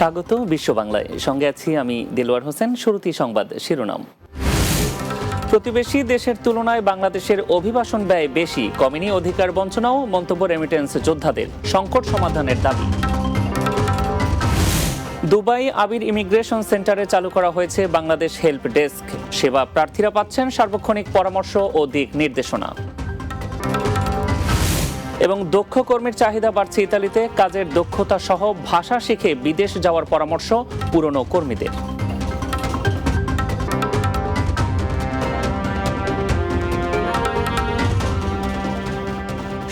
স্বাগত বিশ্ব বাংলায়, সঙ্গে আছি আমি দেলোয়ার হোসেন। শুরুতেই সংবাদ শিরোনাম। প্রতিবেশী দেশের তুলনায় বাংলাদেশের অভিবাসন ব্যয় বেশি, কমেনি অধিকার বঞ্চনাও, মন্তব্য রেমিটেন্স যোদ্ধাদের, সংকট সমাধানের দাবি। দুবাই আবির ইমিগ্রেশন সেন্টারে চালু করা হয়েছে বাংলাদেশ হেল্প ডেস্ক। সেবা প্রার্থীরা পাচ্ছেন সার্বক্ষণিক পরামর্শ ও দিক নির্দেশনা। এবং দক্ষ কর্মীর চাহিদা বাড়ছে ইতালিতে, কাজের দক্ষতা সহ ভাষা শিখে বিদেশ যাওয়ার পরামর্শ পুরনো কর্মীদের।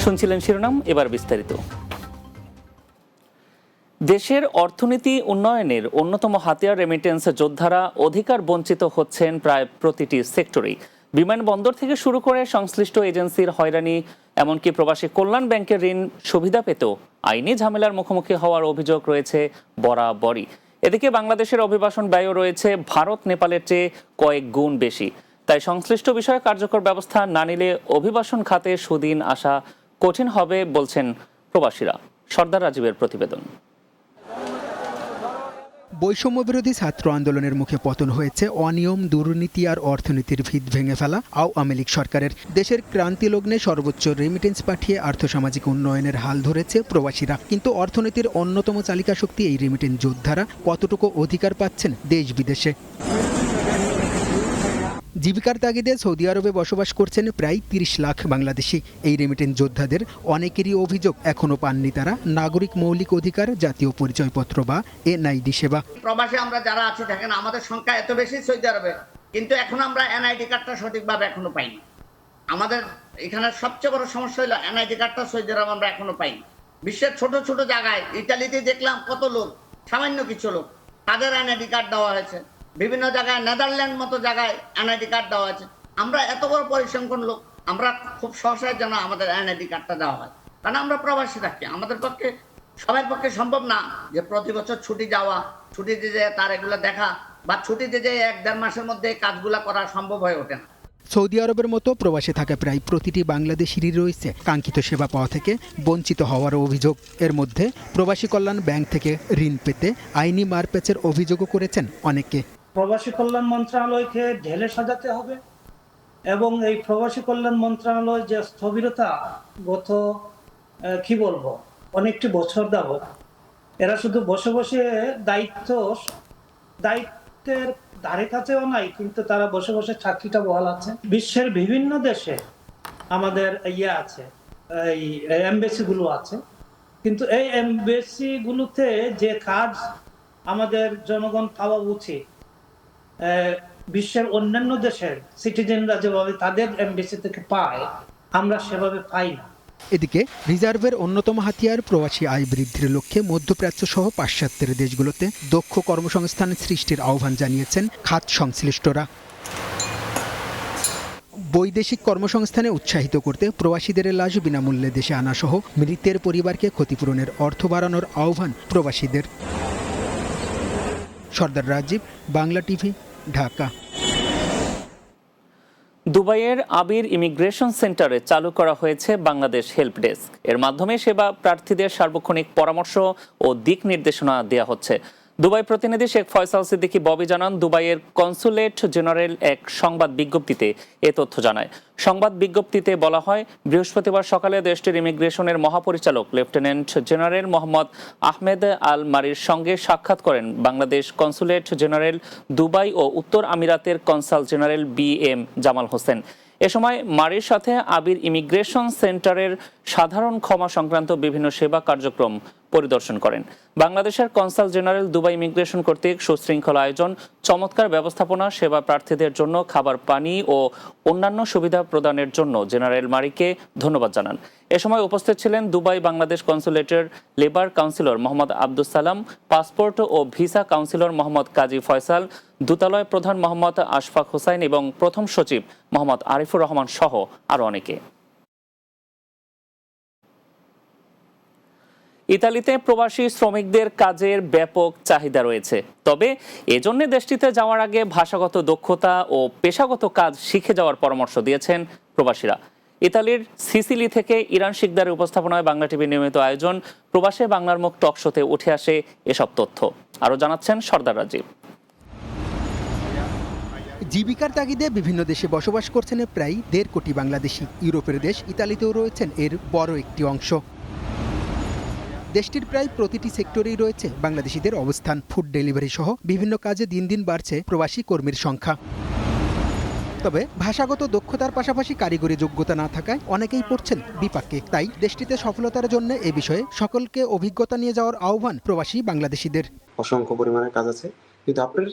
শুনছিলেন শিরোনাম, এবার বিস্তারিত। দেশের অর্থনীতি উন্নয়নের অন্যতম হাতিয়ার রেমিটেন্স যোদ্ধারা অধিকার বঞ্চিত হচ্ছেন প্রায় প্রতিটি সেক্টরেই। বিমানবন্দর থেকে শুরু করে সংশ্লিষ্ট এজেন্সির হয়রানি, এমনকি প্রবাসী কল্যাণ ব্যাংকের ঋণ সুবিধা পেতেও আইনি ঝামেলার মুখোমুখি হওয়ার অভিযোগ রয়েছে বরাবরই। এদিকে বাংলাদেশের অভিবাসন ব্যয়ও রয়েছে ভারত নেপালের চেয়ে কয়েক গুণ বেশি। তাই সংশ্লিষ্ট বিষয়ে কার্যকর ব্যবস্থা না নিলে অভিবাসন খাতে সুদিন আসা কঠিন হবে বলছেন প্রবাসীরা। সর্দার রাজীবের প্রতিবেদন। বৈষম্য বিরোধী ছাত্র আন্দোলনের মুখে পতন হয়েছে অনিয়ম, দুর্নীতি আর অর্থনীতির ভিত ভেঙে ফেলা আওয়ামী লীগ সরকারের। দেশের ক্রান্তি লগ্নে সর্বোচ্চ রেমিটেন্স পাঠিয়ে আর্থসামাজিক উন্নয়নের হাল ধরেছে প্রবাসীরা। কিন্তু অর্থনীতির অন্যতম চালিকা শক্তি এই রেমিটেন্স যোদ্ধারা কতটুকু অধিকার পাচ্ছেন দেশ বিদেশে? জীবিকার তাগিদে সৌদি আরবে বসবাস করছেন প্রায় ৩০ লাখ বাংলাদেশি। এই রেমিটেন্স যোদ্ধাদের অনেকেরই অভিযোগ এখনো পাননি তারা নাগরিক মৌলিক অধিকার, জাতীয় পরিচয়পত্র বা এনআইডি সেবা। প্রবাসী আমরা যারা আছি দেখেন, আমাদের সংখ্যা এত বেশি সৌদি আরবে, কিন্তু এখন আমরা এনআইডি কার্ডটা সঠিকভাবে এখনো পাইনি। আমাদের এখানে সবচেয়ে বড় সমস্যা হলো এনআইডি কার্ডটা সৌদি আরবে আমরা এখনো পাইনি। বিশ্বের ছোট ছোট জায়গায়, ইতালিতে দেখলাম কত লোক, সামান্য কিছু লোক তাদের এনআইডি কার্ড দেওয়া হয়েছে। বিভিন্ন জায়গায় নেদারল্যান্ড মতো জায়গায় এনআইডি কার্ড দেওয়া আছে। আমরা এত বড় পরিসংখ্যান লোক, আমরা খুব সহসায় যেন আমাদের এনআইডি কার্ডটা দেওয়া হয়, কারণ আমরা প্রবাসী থাকি। আমাদের পক্ষে, সবার পক্ষে সম্ভব না যে প্রতি বছর ছুটি যাওয়া, ছুটিতে যেয়ে তার এগুলো দেখা, বা ছুটিতে যেয়ে 1-1.5 মাসের মধ্যে কাজগুলো করা সম্ভব হয়ে ওঠে না। সৌদি আরবের মতো প্রবাসে থাকা প্রায় প্রতিটি বাংলাদেশিরই রয়েছে কাঙ্ক্ষিত সেবা পাওয়া থেকে বঞ্চিত হওয়ার অভিযোগ। এর মধ্যে প্রবাসী কল্যাণ ব্যাংক থেকে ঋণ পেতে আইনি মারপ্যাচের অভিযোগও করেছেন অনেকে। প্রবাসী কল্যাণ মন্ত্রণালয়কে ঢেলে সাজাতে হবে এবং এই প্রবাসী কল্যাণ মন্ত্রণালয় যে স্থবিরতা গত অনেকটি বছর যাবত, এরা শুধু বসে বসে দায়িত্বের ধারে কাছেও নাই, কিন্তু তারা বসে বসে চাকরিটা বহাল আছে। বিশ্বের বিভিন্ন দেশে আমাদের আছে, এই এমবেসি গুলো আছে, কিন্তু এই এমবেসি গুলোতে যে কাজ আমাদের জনগণ পাওয়া উচিত, বিশ্বের অন্যান্য দেশের সিটিজেনরা যেভাবে তাদের এমবেসি থেকে পায়, আমরা সেভাবে পাই না। এদিকে রিজার্ভের অন্যতম হাতিয়ার প্রবাসী আয় বৃদ্ধির লক্ষ্যে মধ্যপ্রাচ্য সহ পাশ্চাত্যের দেশগুলোতে দক্ষ কর্মসংস্থান সৃষ্টির আহ্বান জানিয়েছেন খাত সংশ্লিষ্টরা। বৈদেশিক কর্মসংস্থানে উৎসাহিত করতে প্রবাসীদের লাশ বিনামূল্যে দেশে আনা সহ মৃতের পরিবারকে ক্ষতিপূরণের অর্থ বাড়ানোর আহ্বান প্রবাসীদের। সর্দার রাজীব, বাংলা টিভি, ঢাকা। দুবাইয়ের আবির ইমিগ্রেশন সেন্টারে চালু করা হয়েছে বাংলাদেশ হেল্প ডেস্ক। এর মাধ্যমে সেবা প্রার্থীদের সার্বক্ষণিক পরামর্শ ও দিক নির্দেশনা দেওয়া হচ্ছে। দুবাই প্রতিনিধি শেখ ফয়সাল সিদ্দিকী ববি জানান, দুবাইয়ের কনসুলেট জেনারেল এক সংবাদ বিজ্ঞপ্তিতে এ তথ্য জানায়। সংবাদ বিজ্ঞপ্তিতে বলা হয়, বৃহস্পতিবার সকালে দেশটির ইমিগ্রেশনের মহাপরিচালক lieutenant general Mohammad Ahmed Al মারির সঙ্গে সাক্ষাৎ করেন বাংলাদেশ কনসুলেট জেনারেল দুবাই ও উত্তর আমিরাতের consul general BM Jamal Hossain. এ সময় মারির সাথে আবির ইমিগ্রেশন সেন্টারের সাধারণ ক্ষমা সংক্রান্ত বিভিন্ন সেবা কার্যক্রম পরিদর্শন করেন। বাংলাদেশের কনসাল জেনারেল দুবাই ইমিগ্রেশন কর্তৃক সুশৃঙ্খল আয়োজন, চমৎকার ব্যবস্থাপনা, সেবা প্রার্থীদের জন্য খাবার, পানি ও অন্যান্য সুবিধা প্রদানের জন্য জেনারেল মারিকে ধন্যবাদ জানান। এ সময় উপস্থিত ছিলেন দুবাই বাংলাদেশ কনসুলেটের labour councillor Mohammad Abdus Salam, passport ও ভিসা কাউন্সিলর মোহাম্মদ কাজী ফয়সাল, দূতালয় প্রধান মোহাম্মদ আশফাক হোসাইন এবং প্রথম সচিব মোহাম্মদ আরিফুর রহমান সহ আরও অনেকে। ইতালিতে প্রবাসী শ্রমিকদের কাজের ব্যাপক চাহিদা রয়েছে, তবে এজন্য দেশটিতে যাওয়ার আগে ভাষাগত দক্ষতা ও পেশাগত কাজ শিখে যাওয়ার পরামর্শ দিয়েছেন প্রবাসীরা। ইতালির সিসিলি থেকে ইরান শিকদারের উপস্থাপনায় বাংলা টিভির নিয়মিত আয়োজন প্রবাসে বাংলার মুখ টক শোতে উঠে আসে এসব তথ্য। আরও জানাচ্ছেন সর্দার রাজীব। জীবিকার তাগিদে বিভিন্ন দেশে বসবাস করছেন প্রায় 1.5 কোটি বাংলাদেশি। ইউরোপের দেশ ইতালিতেও রয়েছেন এর বড় একটি অংশ। দেশটির প্রায় প্রতিটি সেক্টরেই রয়েছে বাংলাদেশিদের অবস্থান। ফুড ডেলিভারি সহ বিভিন্ন কাজে দিন দিন বাড়ছে প্রবাসী কর্মীর সংখ্যা। তবে ভাষাগত দক্ষতার পাশাপাশি কারিগরি যোগ্যতা না থাকায় অনেকেই পড়ছেন বিপাকে। তাই দেশটিতে সফলতার জন্য এ বিষয়ে সকলকে অভিজ্ঞতা নিয়ে যাওয়ার আহ্বান প্রবাসী বাংলাদেশিদের। অসংখ্য পরিমাণে কাজ আছে, কিন্তু আপনার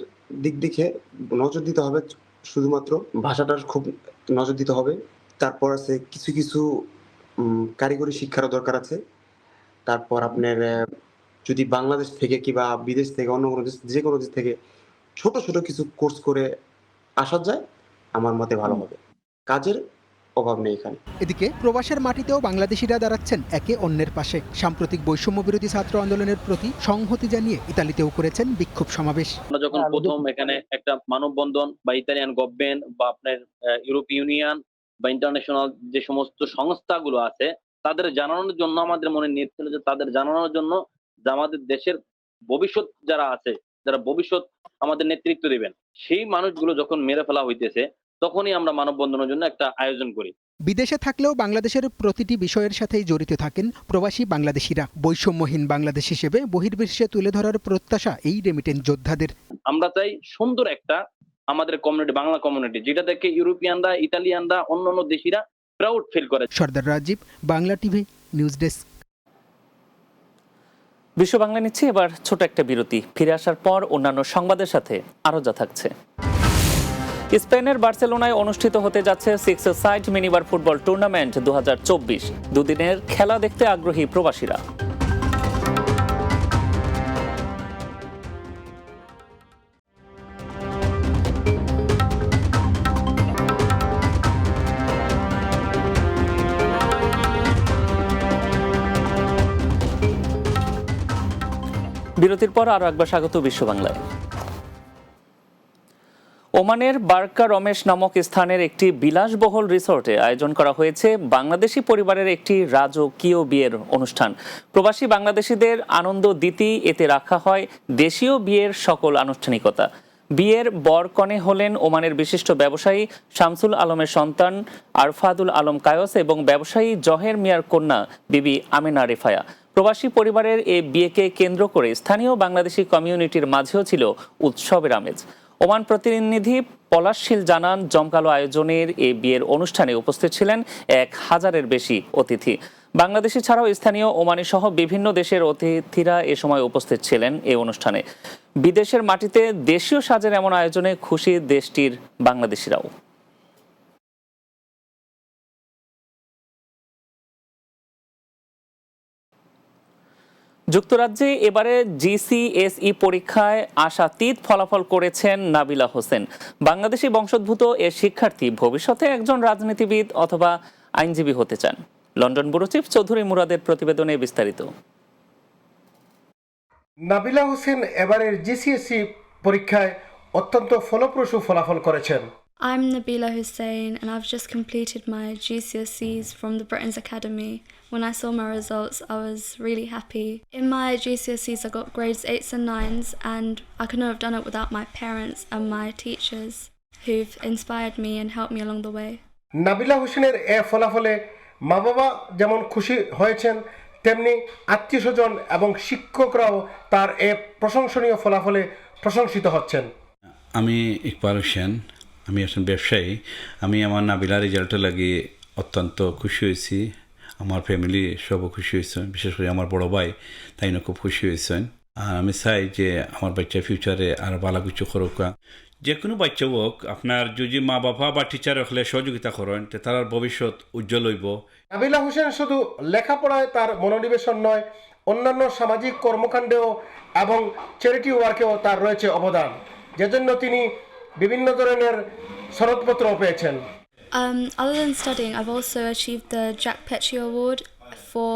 দিক দেখে নজর দিতে হবে। শুধুমাত্র ভাষাটার খুব নজর দিতে হবে। তারপর আছে কিছু কিছু কারিগরি শিক্ষারও দরকার আছে। তারপর আপনার যদি বাংলাদেশ থেকে কিংবা বিদেশ থেকে অন্য কোনো দেশ, যে কোনো দেশ থেকে ছোট ছোট কিছু কোর্স করে আসা যায়, আমার মতে ভালো হবে। কাজের অভাব নেই এখানে। এদিকে প্রবাসের মাটিতেও বাংলাদেশিরা দাঁড়াচ্ছেন একে অন্যের পাশে। সাম্প্রতিক বৈষম্য বিরোধী ছাত্র আন্দোলনের প্রতি সংহতি জানিয়ে ইতালিতেও করেছেন বিক্ষোভ সমাবেশ। আমরা যখন প্রথম এখানে একটা মানববন্ধন বা ইতালিয়ান গভর্নমেন্ট বা আপনার ইউরোপীয় ইউনিয়ন বা ইন্টারন্যাশনাল যে সমস্ত সংস্থাগুলো আছে, তাদের জানানোর জন্য আমাদের মনে নিয়ে ছিল যে তাদের জানানোর জন্য যে আমাদের দেশের ভবিষ্যৎ যারা আছে, যারা ভবিষ্যৎ আমাদের নেতৃত্ব দিবেন, সেই মানুষগুলো যখন মেরে ফেলা হইতেছে, তখনই আমরা মানববন্ধনের জন্য একটা আয়োজন করি। বিদেশে থাকলেও বাংলাদেশের প্রতিটি বিষয়ের সাথেই জড়িত থাকেন প্রবাসী বাংলাদেশিরা। বৈষম্যহীন বাংলাদেশ হিসেবে বহির্বিশ্বে তুলে ধরার প্রত্যাশা এই রেমিটেন্স যোদ্ধাদের। আমরা চাই সুন্দর একটা আমাদের কমিউনিটি, বাংলা কমিউনিটি, যেটা থেকে ইউরোপিয়ানরা, ইতালিয়ানরা, অন্যান্য দেশিরা প্রাউড ফিল করে। Sardar Rajib, Bangla TV, news desk. বিশ্ব বাংলা নিচ্ছে এবার ছোট একটা বিরতি। ফিরে আসার পর অন্যান্য সংবাদের সাথে আরও যা থাকছে। স্পেনের বার্সেলোনায় অনুষ্ঠিত হতে যাচ্ছে 6-a-সাইড মিনিবার ফুটবল টুর্নামেন্ট 2024। দুদিনের খেলা দেখতে আগ্রহী প্রবাসীরা। বিরতির পর আরো একবার স্বাগত বিশ্ব বাংলায়। ওমানের বারকা রমেশ নামক স্থানের একটি বিলাসবহুল রিসোর্টে আয়োজন করা হয়েছে বাংলাদেশি পরিবারের একটি রাজকীয় বিয়ের অনুষ্ঠান। প্রবাসী বাংলাদেশিদের আনন্দ দিতেই এতে রাখা হয় দেশীয় বিয়ের সকল আনুষ্ঠানিকতা। বিয়ের বরকনে হলেন ওমানের বিশিষ্ট ব্যবসায়ী শামসুল আলমের সন্তান আরফাদুল আলম কায়স এবং ব্যবসায়ী জহের মিয়ার কন্যা বিবি আমিনা রেফায়া। প্রবাসী পরিবারের এই বিয়েকে কেন্দ্র করে স্থানীয় বাংলাদেশি কমিউনিটির মাঝেও ছিল উৎসবের আমেজ। ওমান প্রতিনিধি পলাশশীল জানান, জমকালো আয়োজনের এই বিয়ের অনুষ্ঠানে উপস্থিত ছিলেন 1000-এর বেশি অতিথি। বাংলাদেশি ছাড়াও স্থানীয় ওমানি সহ বিভিন্ন দেশের অতিথিরা এ সময় উপস্থিত ছিলেন এই অনুষ্ঠানে। বিদেশের মাটিতে দেশীয় সাজের এমন আয়োজনে খুশি দেশটির বাংলাদেশিরাও। যুক্তরাজ্যে এবারে জিসিএসই পরীক্ষায় আশাতীত ফলাফল করেছেন নাবিলা হোসেন। বাংলাদেশি বংশোদ্ভূত এ শিক্ষার্থী ভবিষ্যতে একজন রাজনীতিবিদ অথবা আইনজীবী হতে চান। লন্ডন ব্যুরো চিফ চৌধুরী মুরাদের প্রতিবেদনে বিস্তারিত। নাবিলা হোসেন এবারের জিসিএসই পরীক্ষায় অত্যন্ত ফলপ্রসূ ফলাফল করেছেন। I'm Nabila Hussain and I've just completed my GCSEs from the Britain's Academy. When I saw my results, I was really happy. In my GCSEs, I got grades 8s and 9s, and I couldn't have done it without my parents and my teachers who've inspired me and helped me along the way. Nabila হোসেনের এ ফলাফলে মা বাবা যেমন খুশি হয়েছেন, তেমনি আত্মীয়স্বজন এবং শিক্ষকরাও তার এ প্রশংসনীয় ফলাফলে প্রশংসিত হচ্ছেন। আমি ইকবাল হোসেন, আমি একজন ব্যবসায়ী। আমি আমার নাবিলার রেজাল্টে লাগি অত্যন্ত খুশি হয়েছি। আমার ফ্যামিলি সবও খুশি হয়েছেন, বিশেষ করে আমার বড় ভাই, তাই না খুব খুশি হয়েছেন। আর আমি চাই যে আমার বাচ্চা ফিউচারে আরও ভালো কিছু করুক। যে কোনো বাচ্চা হোক, আপনার যদি মা বাবা বা টিচার হলে সহযোগিতা করেন, তার ভবিষ্যৎ উজ্জ্বল হইব। নাবিলা হোসেন শুধু লেখাপড়ায় তার মনোনিবেশন নয়, অন্যান্য সামাজিক কর্মকাণ্ডেও এবং চ্যারিটি ওয়ার্কেও তার রয়েছে অবদান, যেজন্য তিনি বিভিন্ন ধরনের সনদপত্র পেয়েছেন। Other than studying, I've also achieved the Jack Petrie Award for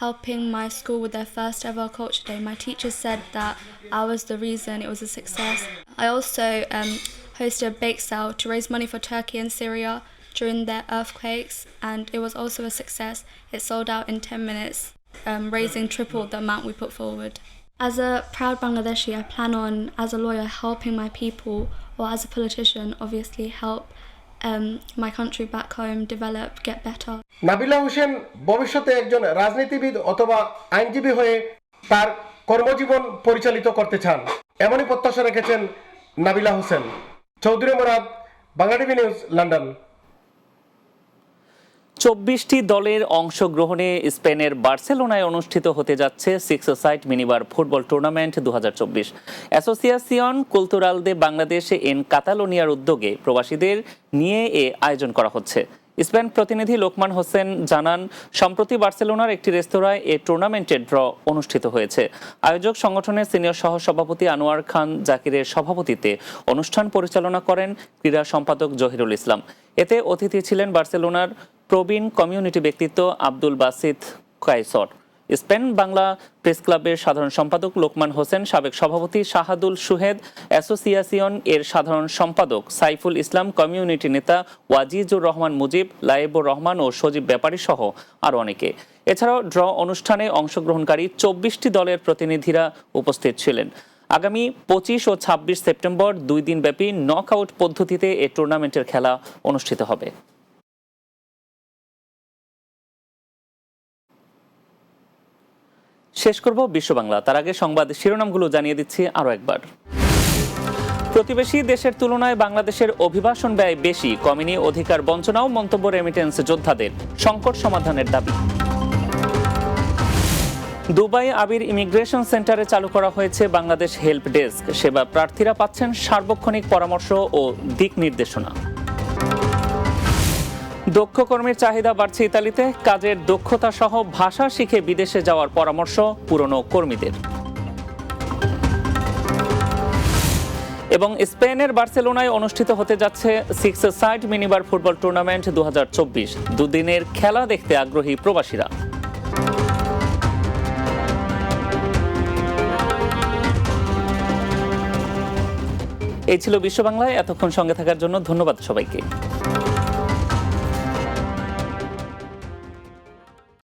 helping my school with their first ever culture day. My teacher said that I was the reason it was a success. I also hosted a bake sale to raise money for Turkey and Syria during their earthquakes, and it was also a success. It sold out in 10 minutes, raising triple the amount we put forward. As a proud Bangladeshi, I plan on, as a lawyer, helping my people, or as a politician, obviously help my country back home develop, get better. Nabila Hossain ভবিষ্যতে একজন রাজনীতিবিদ অথবা আইনজীবী হয়ে তার কর্মজীবন পরিচালিত করতে চান, এমনই প্রত্যাশা রেখেছেন Nabila Hossain. Chowdhury Murad, Bangla TV news, London. 24টি দলের অংশগ্রহণে স্পেনের বার্সেলোনায় অনুষ্ঠিত হতে যাচ্ছে six side minibar football tournament 2024। Association কুলতুরাল দে বাংলাদেশ এন কাতালোনিয়ার উদ্যোগে প্রবাসীদের নিয়ে এ আয়োজন করা হচ্ছে। স্পেন প্রতিনিধি লোকমান হোসেন জানান, সম্প্রতি বার্সেলোনার একটি রেস্তোরাঁয় এ টুর্নামেন্টের ড্র অনুষ্ঠিত হয়েছে। আয়োজক সংগঠনের সিনিয়র সহসভাপতি আনোয়ার খান জাকিরের সভাপতিত্বে অনুষ্ঠান পরিচালনা করেন ক্রীড়া সম্পাদক জহিরুল ইসলাম। এতে অতিথি ছিলেন বার্সেলোনার প্রবীণ কমিউনিটি ব্যক্তিত্ব আব্দুল বাসিত কায়সর, স্পেন বাংলা প্রেস ক্লাবের সাধারণ সম্পাদক লোকমান হোসেন, সাবেক সভাপতি শাহাদুল সুহেদ, অ্যাসোসিয়েশন এর সাধারণ সম্পাদক সাইফুল ইসলাম, কমিউনিটি নেতা ওয়াজিজুর রহমান মুজিব, লাইবুর রহমান ও সজীব ব্যাপারী সহ আরও অনেকে। এছাড়াও ড্র অনুষ্ঠানে অংশগ্রহণকারী 24টি দলের প্রতিনিধিরা উপস্থিত ছিলেন। আগামী 25 ও 26 সেপ্টেম্বর 2 দিনব্যাপী নকআউট পদ্ধতিতে এ টুর্নামেন্টের খেলা অনুষ্ঠিত হবে। শেষ করব বিশ্ব বাংলা, তার আগে সংবাদ শিরোনামগুলো জানিয়ে দিচ্ছি আরও একবার। প্রতিবেশী দেশের তুলনায় বাংলাদেশের অভিবাসন ব্যয় বেশি, কমেনি অধিকার বঞ্চনাও মন্তব্য রেমিটেন্স যোদ্ধাদের, সংকট সমাধানের দাবি। দুবাই আবির ইমিগ্রেশন সেন্টারে চালু করা হয়েছে বাংলাদেশ হেল্প ডেস্ক, সেবা প্রার্থীরা পাচ্ছেন সার্বক্ষণিক পরামর্শ ও দিক নির্দেশনা। দক্ষ কর্মীর চাহিদা বাড়ছে ইতালিতে, কাজের দক্ষতা সহ ভাষা শিখে বিদেশে যাওয়ার পরামর্শ পুরনো কর্মীদের। এবং স্পেনের বার্সেলোনায় অনুষ্ঠিত হতে যাচ্ছে six side minibar football tournament 2024। দুদিনের খেলা দেখতে আগ্রহী প্রবাসীরা। এই ছিল বিশ্ব বাংলায়, এতক্ষণ সঙ্গে থাকার জন্য ধন্যবাদ সবাইকে।